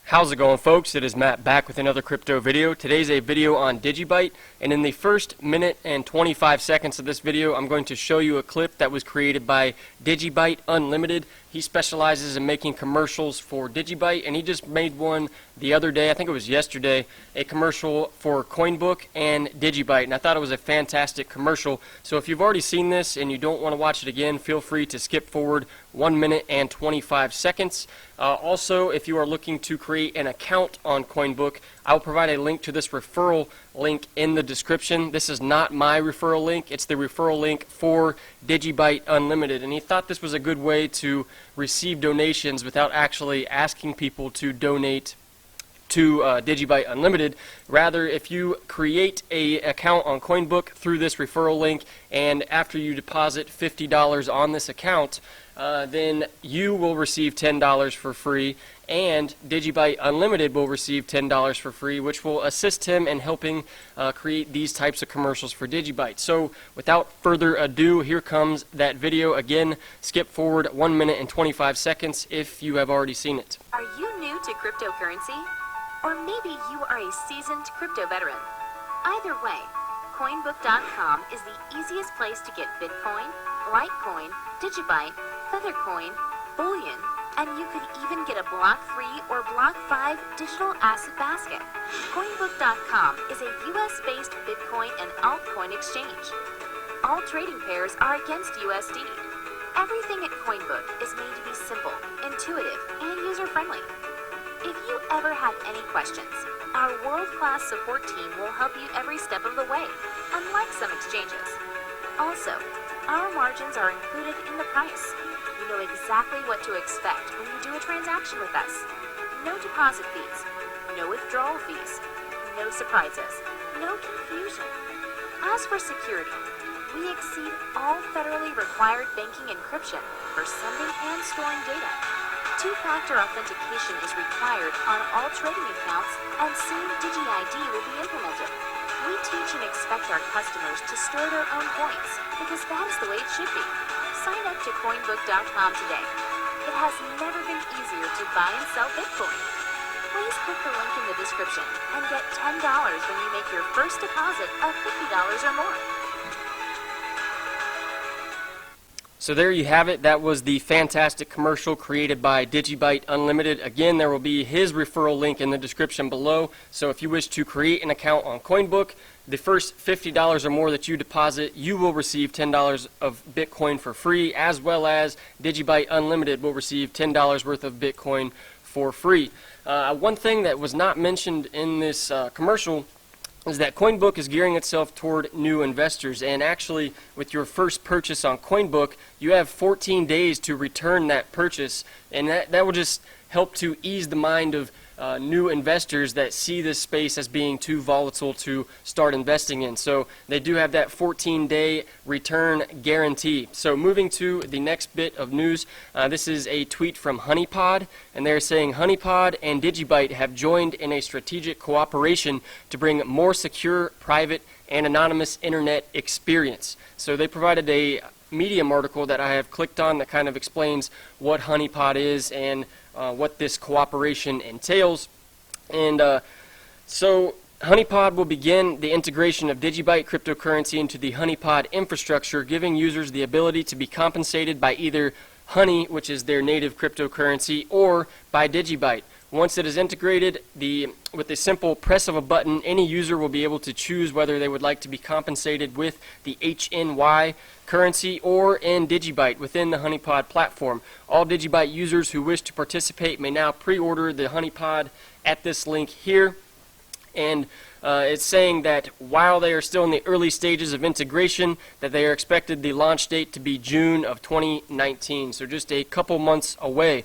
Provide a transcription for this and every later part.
How's it going, folks? It is Matt back with another crypto video. Today's a video on DigiByte, and in the first minute and 25 seconds of this video, I'm going to show you a clip that was created by DigiByte Unlimited. He specializes in making commercials for DigiByte, and he just made one the other day, I think it was yesterday, a commercial for CoinBook and DigiByte, and I thought it was a fantastic commercial. So if you've already seen this and you don't want to watch it again, feel free to skip forward 1 minute and 25 seconds. Also, if you are looking to create an account on CoinBook, I'll provide a link to this referral link in the description. This is not my referral link, it's the referral link for DigiByte Unlimited, and he thought this was a good way to receive donations without actually asking people to donate to DigiByte Unlimited. Rather, if you create an account on CoinBook through this referral link, and after you deposit $50 on this account, then you will receive $10 for free, and DigiByte Unlimited will receive $10 for free, which will assist him in helping create these types of commercials for DigiByte. So without further ado, here comes that video. Again, skip forward 1 minute and 25 seconds if you have already seen it. Are you new to cryptocurrency? Or maybe you are a seasoned crypto veteran. Either way, CoinBook.com is the easiest place to get Bitcoin, Litecoin, DigiByte, Feathercoin, bullion, and you could even get a Block 3 or Block 5 digital asset basket. CoinBook.com is a US-based Bitcoin and altcoin exchange. All trading pairs are against USD. Everything at CoinBook is made to be simple, intuitive, and user-friendly. If you ever have any questions, our world-class support team will help you every step of the way, unlike some exchanges. Also, our margins are included in the price. You know exactly what to expect when you do a transaction with us. No deposit fees, no withdrawal fees, no surprises, no confusion. As for security, we exceed all federally required banking encryption for sending and storing data. Two-factor authentication is required on all trading accounts, and soon DigiID will be implemented. We teach and expect our customers to store their own coins, because that is the way it should be. Sign up to CoinBook.com today. It has never been easier to buy and sell Bitcoin. Please click the link in the description and get $10 when you make your first deposit of $50 or more. So there you have it. That was the fantastic commercial created by DigiByte Unlimited. Again, there will be his referral link in the description below. So if you wish to create an account on CoinBook, the first $50 or more that you deposit, you will receive $10 of Bitcoin for free, as well as DigiByte Unlimited will receive $10 worth of Bitcoin for free. One thing that was not mentioned in this commercial is that CoinBook is gearing itself toward new investors, and actually with your first purchase on CoinBook, you have 14 days to return that purchase, and that will just help to ease the mind of new investors that see this space as being too volatile to start investing in. So they do have that 14-day return guarantee. So moving to the next bit of news, this is a tweet from HoneyPod, and they're saying HoneyPod and DigiByte have joined in a strategic cooperation to bring more secure, private, and anonymous internet experience. So they provided a Medium article that I have clicked on that kind of explains what HoneyPod is and what this cooperation entails. And so HoneyPod will begin the integration of DigiByte cryptocurrency into the HoneyPod infrastructure, giving users the ability to be compensated by either Honey, which is their native cryptocurrency, or by DigiByte. Once it is integrated, with a simple press of a button, any user will be able to choose whether they would like to be compensated with the HNY currency or in DigiByte within the HoneyPod platform. All DigiByte users who wish to participate may now pre-order the HoneyPod at this link here. And it's saying that while they are still in the early stages of integration, that they are expected the launch date to be June of 2019, so just a couple months away.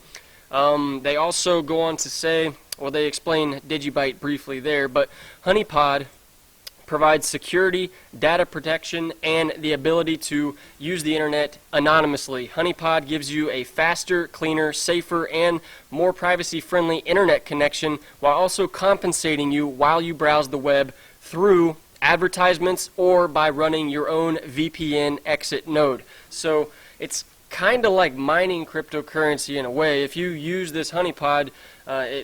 They also go on to say, well, they explain DigiByte briefly there, but HoneyPod provides security, data protection, and the ability to use the internet anonymously. HoneyPod gives you a faster, cleaner, safer, and more privacy-friendly internet connection while also compensating you while you browse the web through advertisements or by running your own VPN exit node. So it's kind of like mining cryptocurrency in a way. If you use this HoneyPod,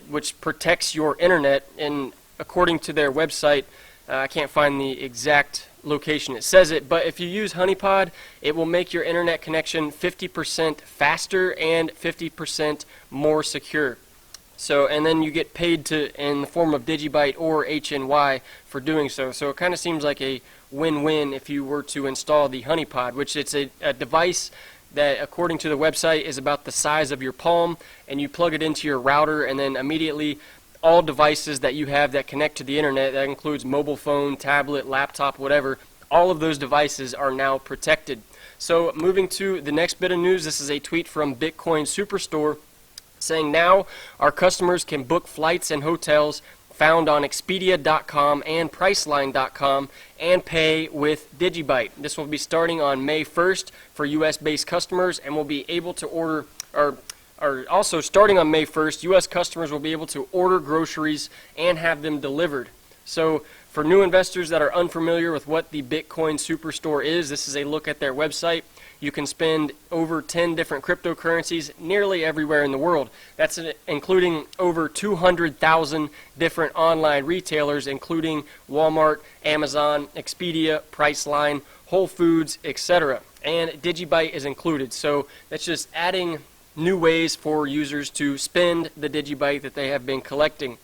which protects your internet, and according to their website, I can't find the exact location it says it, but if you use HoneyPod, it will make your internet connection 50% faster and 50% more secure. So, and then you get paid in the form of DigiByte or HNY for doing so. So it kind of seems like a win-win if you were to install the HoneyPod, which it's a device that, according to the website, is about the size of your palm, and you plug it into your router, and then immediately all devices that you have that connect to the internet, that includes mobile phone, tablet, laptop, whatever, all of those devices are now protected. So moving to the next bit of news, this is a tweet from Bitcoin Superstore saying now our customers can book flights and hotels found on Expedia.com and Priceline.com and pay with DigiByte. This will be starting on May 1st for US-based customers, and will be able to order, or also starting on May 1st, US customers will be able to order groceries and have them delivered. So for new investors that are unfamiliar with what the Bitcoin Superstore is, this is a look at their website. You can spend over 10 different cryptocurrencies nearly everywhere in the world. That's including over 200,000 different online retailers, including Walmart, Amazon, Expedia, Priceline, Whole Foods, etc. And DigiByte is included. So that's just adding new ways for users to spend the DigiByte that they have been collecting.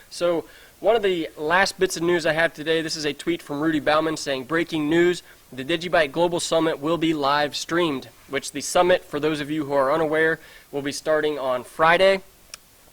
So one of the last bits of news I have today, this is a tweet from Rudy Bauman saying, breaking news, the DigiByte Global Summit will be live streamed, which the summit, for those of you who are unaware, will be starting on Friday.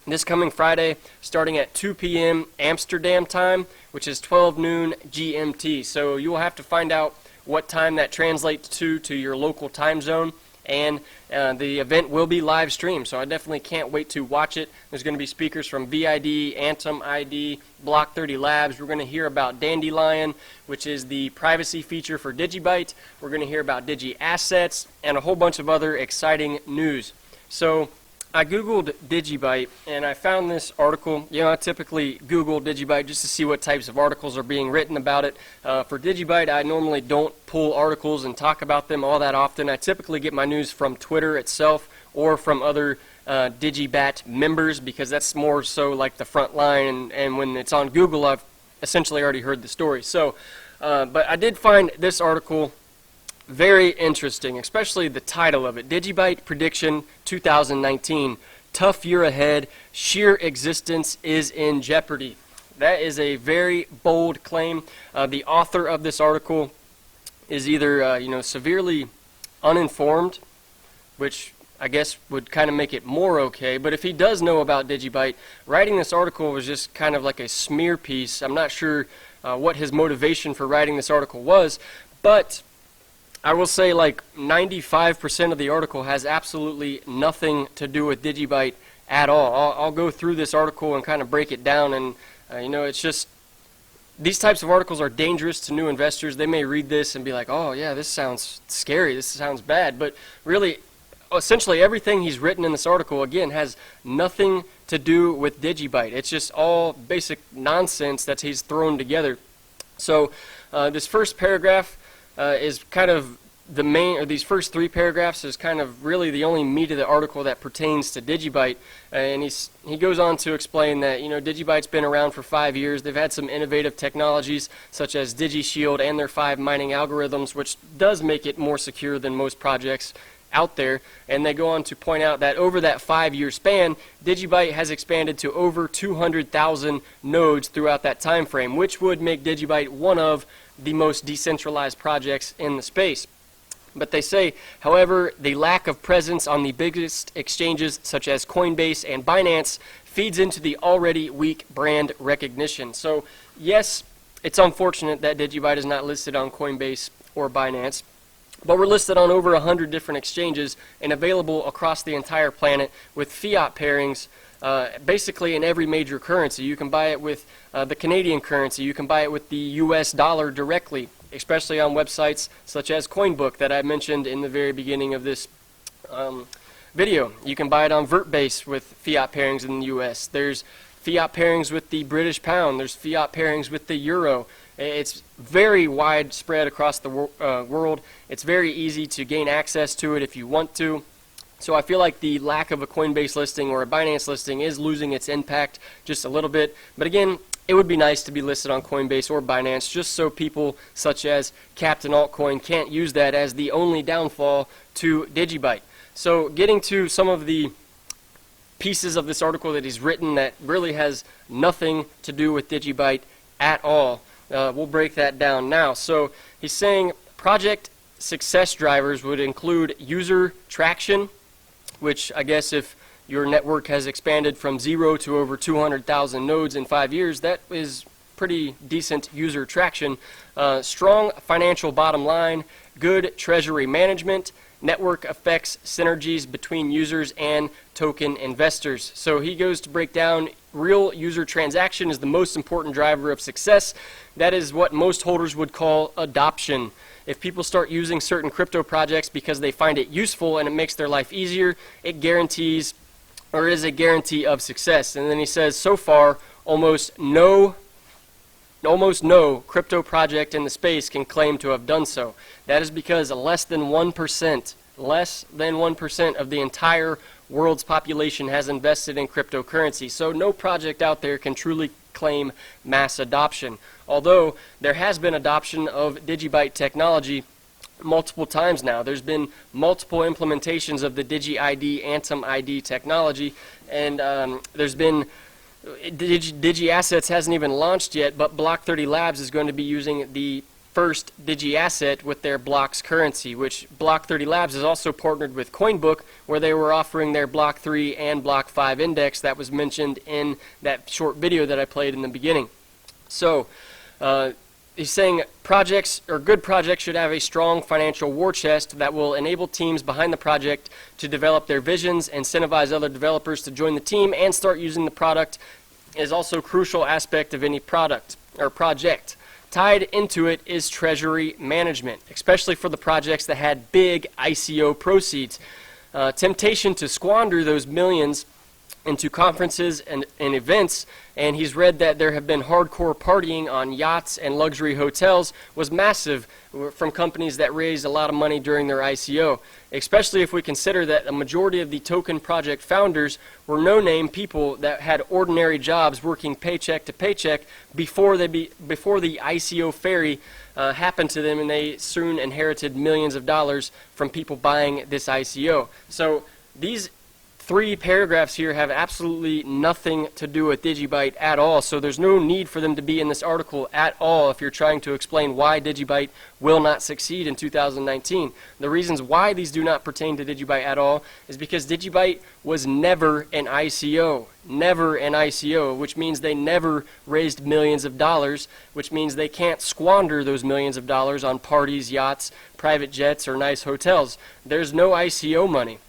This coming Friday, starting at 2 p.m. Amsterdam time, which is 12 noon GMT. So you will have to find out what time that translates to your local time zone. And the event will be live streamed, so I definitely can't wait to watch it. There's going to be speakers from VID, Antum ID, Block 30 Labs. We're going to hear about Dandelion, which is the privacy feature for DigiByte. We're going to hear about Digi Assets and a whole bunch of other exciting news. So I Googled DigiByte and I found this article. You know, I typically Google DigiByte just to see what types of articles are being written about it. For DigiByte, I normally don't pull articles and talk about them all that often. I typically get my news from Twitter itself or from other DigiByte members, because that's more so like the front line, and when it's on Google, I've essentially already heard the story. So, but I did find this article very interesting, especially the title of it. DigiByte Prediction 2019. Tough year ahead. Sheer existence is in jeopardy. That is a very bold claim. The author of this article is either severely uninformed, which I guess would kind of make it more okay, but if he does know about DigiByte, writing this article was just kind of like a smear piece. I'm not sure what his motivation for writing this article was, but I will say like 95% of the article has absolutely nothing to do with DigiByte at all. I'll go through this article and kind of break it down, and it's just, these types of articles are dangerous to new investors. They may read this and be like, oh yeah, this sounds scary, this sounds bad, but really, essentially everything he's written in this article, again, has nothing to do with DigiByte. It's just all basic nonsense that he's thrown together. So this first paragraph is kind of the main, or these first three paragraphs is kind of really the only meat of the article that pertains to DigiByte, and he goes on to explain that DigiByte's been around for 5 years. They've had some innovative technologies such as DigiShield and their 5 mining algorithms, which does make it more secure than most projects out there. And they go on to point out that over that 5-year span, DigiByte has expanded to over 200,000 nodes throughout that time frame, which would make DigiByte one of the most decentralized projects in the space. But they say, however, the lack of presence on the biggest exchanges such as Coinbase and Binance feeds into the already weak brand recognition. So yes, it's unfortunate that DigiByte is not listed on Coinbase or Binance, but we're listed on over 100 different exchanges and available across the entire planet with fiat pairings basically in every major currency. You can buy it with the Canadian currency. You can buy it with the US dollar directly, especially on websites such as CoinBook that I mentioned in the very beginning of this video. You can buy it on VertBase with fiat pairings in the US. There's fiat pairings with the British pound. There's fiat pairings with the euro. It's very widespread across the world. It's very easy to gain access to it if you want to. So I feel like the lack of a Coinbase listing or a Binance listing is losing its impact just a little bit. But again, it would be nice to be listed on Coinbase or Binance just so people such as Captain Altcoin can't use that as the only downfall to DigiByte. So getting to some of the pieces of this article that he's written that really has nothing to do with DigiByte at all. We'll break that down now. So he's saying project success drivers would include user traction, which I guess if your network has expanded from 0 to over 200,000 nodes in 5 years, that is pretty decent user traction. Strong financial bottom line, good treasury management, network effects synergies between users and token investors. So he goes to break down real user transaction is the most important driver of success. That is what most holders would call adoption. If people start using certain crypto projects because they find it useful and it makes their life easier, it guarantees or is a guarantee of success. And then he says so far almost no crypto project in the space can claim to have done so. That is because less than 1% of the entire world's population has invested in cryptocurrency. So no project out there can truly claim mass adoption. Although there has been adoption of DigiByte technology multiple times now. There's been multiple implementations of the DigiID, Atom ID technology, and there's been DigiAssets hasn't even launched yet, but Block30 Labs is going to be using the first DigiAsset with their Blocks currency, which Block30 Labs is also partnered with CoinBook, where they were offering their Block 3 and Block 5 index that was mentioned in that short video that I played in the beginning. So he's saying projects or good projects should have a strong financial war chest that will enable teams behind the project to develop their visions, incentivize other developers to join the team, and start using the product is also a crucial aspect of any product or project. Tied into it is treasury management, especially for the projects that had big ICO proceeds. Temptation to squander those millions into conferences and events, and he's read that there have been hardcore partying on yachts and luxury hotels was massive from companies that raised a lot of money during their ICO, especially if we consider that a majority of the token project founders were no-name people that had ordinary jobs working paycheck to paycheck before the ICO ferry happened to them, and they soon inherited millions of dollars from people buying this ICO. So these 3 paragraphs here have absolutely nothing to do with DigiByte at all, so there's no need for them to be in this article at all if you're trying to explain why DigiByte will not succeed in 2019. The reasons why these do not pertain to DigiByte at all is because DigiByte was never an ICO, which means they never raised millions of dollars, which means they can't squander those millions of dollars on parties, yachts, private jets, or nice hotels. There's no ICO money.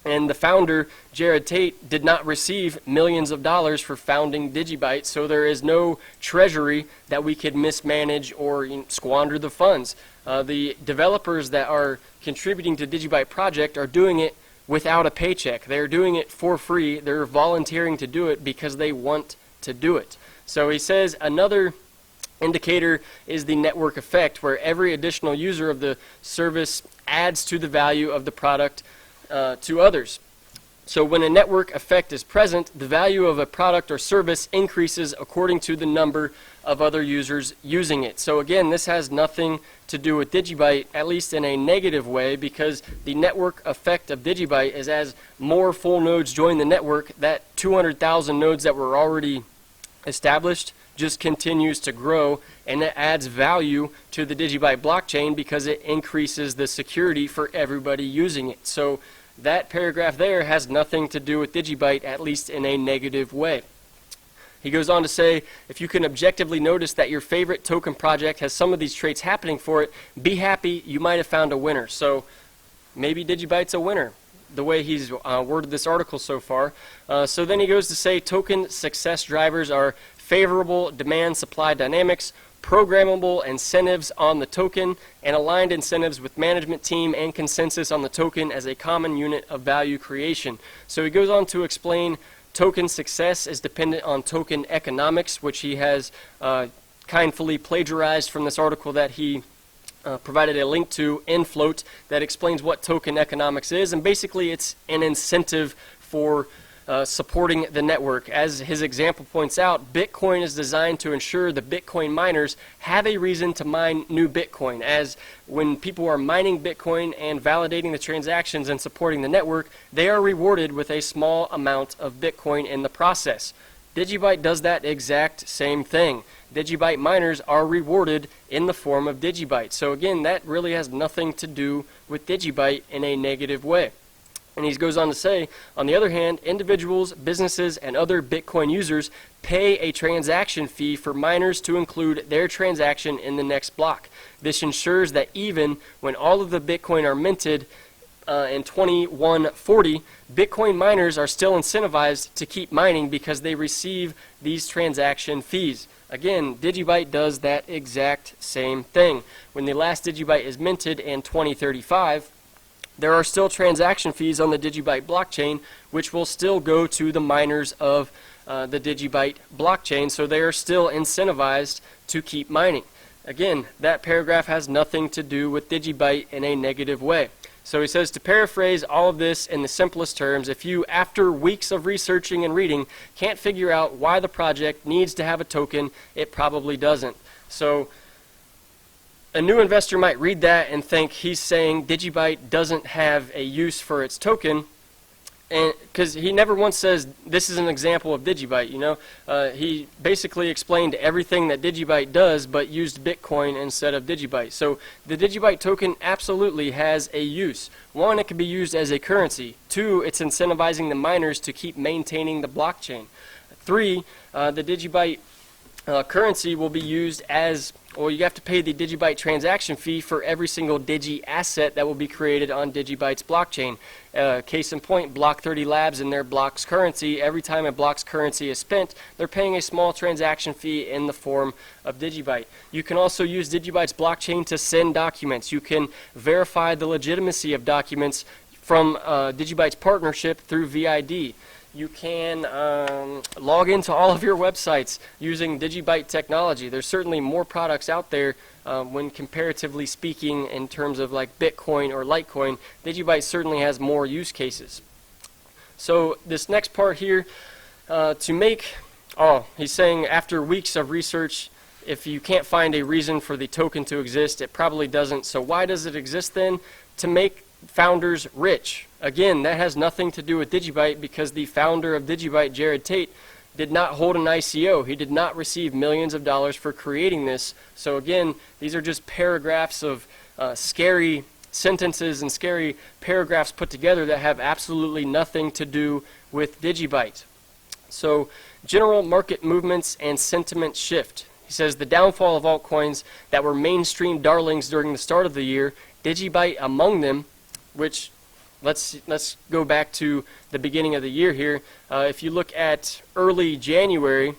And the founder, Jared Tate, did not receive millions of dollars for founding DigiByte, so there is no treasury that we could mismanage or squander the funds. The developers that are contributing to DigiByte project are doing it without a paycheck. They're doing it for free. They're volunteering to do it because they want to do it. So he says another indicator is the network effect, where every additional user of the service adds to the value of the product to others. So when a network effect is present, the value of a product or service increases according to the number of other users using it. So again, this has nothing to do with DigiByte, at least in a negative way, because the network effect of DigiByte is as more full nodes join the network, that 200,000 nodes that were already established just continues to grow, and it adds value to the DigiByte blockchain because it increases the security for everybody using it. So that paragraph there has nothing to do with DigiByte, at least in a negative way. He goes on to say, if you can objectively notice that your favorite token project has some of these traits happening for it, be happy, you might have found a winner. So maybe DigiByte's a winner, the way he's worded this article so far. So then he goes to say token success drivers are favorable demand-supply dynamics, programmable incentives on the token, and aligned incentives with management team and consensus on the token as a common unit of value creation. So he goes on to explain token success is dependent on token economics, which he has kindly plagiarized from this article that he provided a link to in Float that explains what token economics is, and basically it's an incentive for supporting the network. As his example points out, Bitcoin is designed to ensure the Bitcoin miners have a reason to mine new Bitcoin, as when people are mining Bitcoin and validating the transactions and supporting the network, they are rewarded with a small amount of Bitcoin in the process. DigiByte does that exact same thing. DigiByte miners are rewarded in the form of DigiByte. So again, that really has nothing to do with DigiByte in a negative way. And he goes on to say, on the other hand, individuals, businesses, and other Bitcoin users pay a transaction fee for miners to include their transaction in the next block. This ensures that even when all of the Bitcoin are minted in 2140, Bitcoin miners are still incentivized to keep mining because they receive these transaction fees. Again, DigiByte does that exact same thing. When the last DigiByte is minted in 2035, there are still transaction fees on the DigiByte blockchain, which will still go to the miners of the DigiByte blockchain, so they are still incentivized to keep mining. Again, that paragraph has nothing to do with DigiByte in a negative way. So he says, to paraphrase all of this in the simplest terms, if you, after weeks of researching and reading, can't figure out why the project needs to have a token, it probably doesn't. So a new investor might read that and think he's saying DigiByte doesn't have a use for its token, and because he never once says this is an example of DigiByte. He basically explained everything that DigiByte does, but used Bitcoin instead of DigiByte. So the DigiByte token absolutely has a use. One, it can be used as a currency. Two, it's incentivizing the miners to keep maintaining the blockchain. Three, the DigiByte currency will be used as, well, you have to pay the DigiByte transaction fee for every single Digi asset that will be created on DigiByte's blockchain. Case in point, Block 30 Labs and their Block's currency, every time a Block's currency is spent, they're paying a small transaction fee in the form of DigiByte. You can also use DigiByte's blockchain to send documents. You can verify the legitimacy of documents from DigiByte's partnership through VID. You can log into all of your websites using DigiByte technology. There's certainly more products out there when comparatively speaking in terms of like Bitcoin or Litecoin. DigiByte certainly has more use cases. So this next part here, he's saying after weeks of research, if you can't find a reason for the token to exist, it probably doesn't. So why does it exist then? To make founders rich. Again, that has nothing to do with DigiByte because the founder of DigiByte, Jared Tate, did not hold an ICO. He did not receive millions of dollars for creating this. So again, these are just paragraphs of scary sentences and scary paragraphs put together that have absolutely nothing to do with DigiByte. So general market movements and sentiment shift. He says the downfall of altcoins that were mainstream darlings during the start of the year, DigiByte among them, which let's go back to the beginning of the year here. If you look at early January,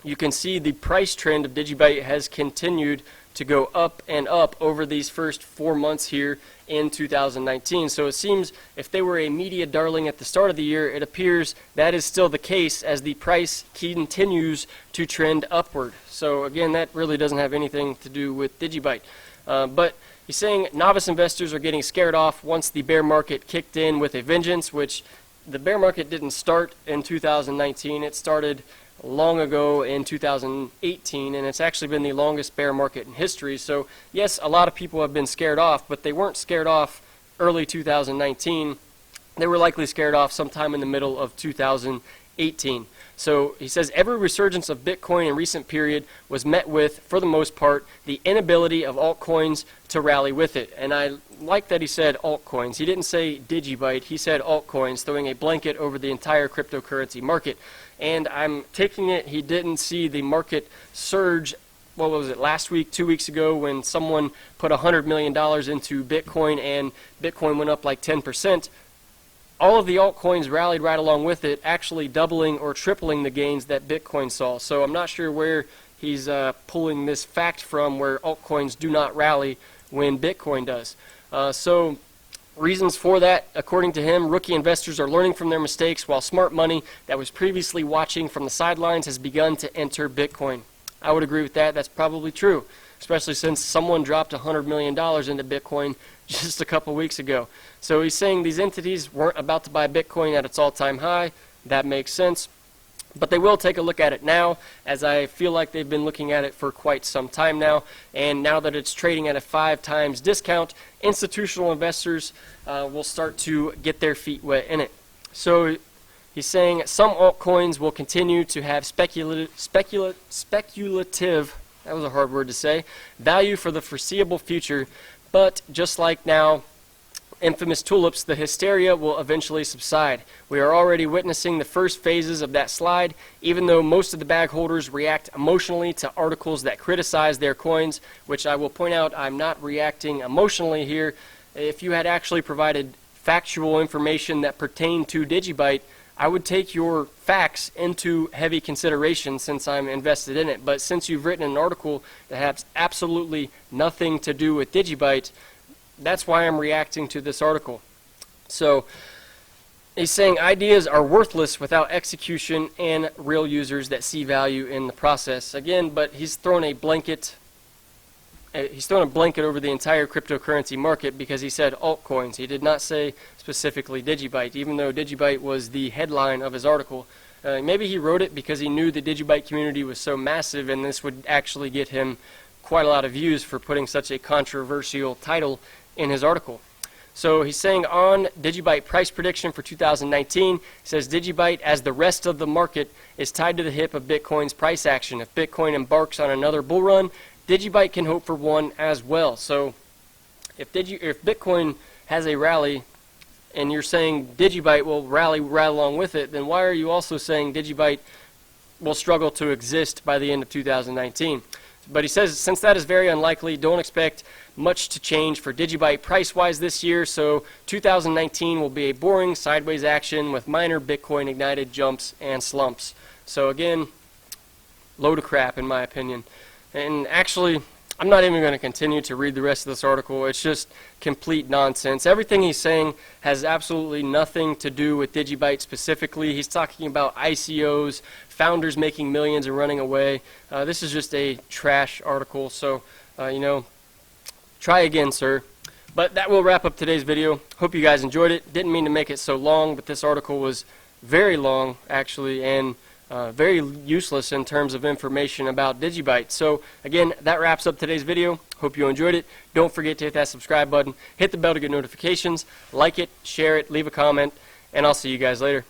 you can see the price trend of DigiByte has continued to go up and up over these first 4 months here in 2019. So it seems if they were a media darling at the start of the year, it appears that is still the case as the price continues to trend upward. So again, that really doesn't have anything to do with DigiByte. But he's saying novice investors are getting scared off once the bear market kicked in with a vengeance, which the bear market didn't start in 2019. It started long ago in 2018, and it's actually been the longest bear market in history. So yes, a lot of people have been scared off, but they weren't scared off early 2019. They were likely scared off sometime in the middle of 2018. So he says every resurgence of Bitcoin in recent period was met with, for the most part, the inability of altcoins to rally with it. And I like that he said altcoins. He didn't say DigiByte. He said altcoins, throwing a blanket over the entire cryptocurrency market. And I'm taking it he didn't see the market surge, what was it, last week, 2 weeks ago, when someone put $100 million into Bitcoin and Bitcoin went up like 10%. All of the altcoins rallied right along with it, actually doubling or tripling the gains that Bitcoin saw. So I'm not sure where he's pulling this fact from, where altcoins do not rally when Bitcoin does. So reasons for that, according to him, rookie investors are learning from their mistakes, while smart money that was previously watching from the sidelines has begun to enter Bitcoin. I would agree with that. That's probably true, especially since someone dropped $100 million into Bitcoin just a couple weeks ago. So he's saying these entities weren't about to buy Bitcoin at its all-time high. That makes sense. But they will take a look at it now, as I feel like they've been looking at it for quite some time now. And now that it's trading at a 5 times discount, institutional investors will start to get their feet wet in it. So he's saying some altcoins will continue to have speculative, that was a hard word to say, value for the foreseeable future. But just like now, infamous tulips, the hysteria will eventually subside. We are already witnessing the first phases of that slide, even though most of the bag holders react emotionally to articles that criticize their coins, which I will point out I'm not reacting emotionally here. If you had actually provided factual information that pertained to DigiByte, I would take your facts into heavy consideration since I'm invested in it. But since you've written an article that has absolutely nothing to do with DigiByte, that's why I'm reacting to this article. So he's saying ideas are worthless without execution and real users that see value in the process. Again, but he's thrown a blanket over the entire cryptocurrency market because he said altcoins. He did not say specifically DigiByte, even though DigiByte was the headline of his article. Maybe he wrote it because he knew the DigiByte community was so massive and this would actually get him quite a lot of views for putting such a controversial title in his article. So he's saying on DigiByte price prediction for 2019, he says DigiByte, as the rest of the market, is tied to the hip of Bitcoin's price action. If Bitcoin embarks on another bull run, DigiByte can hope for one as well. So if Bitcoin has a rally and you're saying DigiByte will rally right along with it, then why are you also saying DigiByte will struggle to exist by the end of 2019? But he says since that is very unlikely, don't expect much to change for DigiByte price-wise this year, so 2019 will be a boring sideways action with minor Bitcoin-ignited jumps and slumps. So again, load of crap in my opinion. And actually, I'm not even going to continue to read the rest of this article. It's just complete nonsense. Everything he's saying has absolutely nothing to do with DigiByte specifically. He's talking about ICOs, founders making millions and running away. This is just a trash article, so, try again, sir. But that will wrap up today's video. Hope you guys enjoyed it. Didn't mean to make it so long, but this article was very long, actually, and very useless in terms of information about DigiByte. So again, that wraps up today's video. Hope you enjoyed it. Don't forget to hit that subscribe button, hit the bell to get notifications, like it, share it, leave a comment, and I'll see you guys later.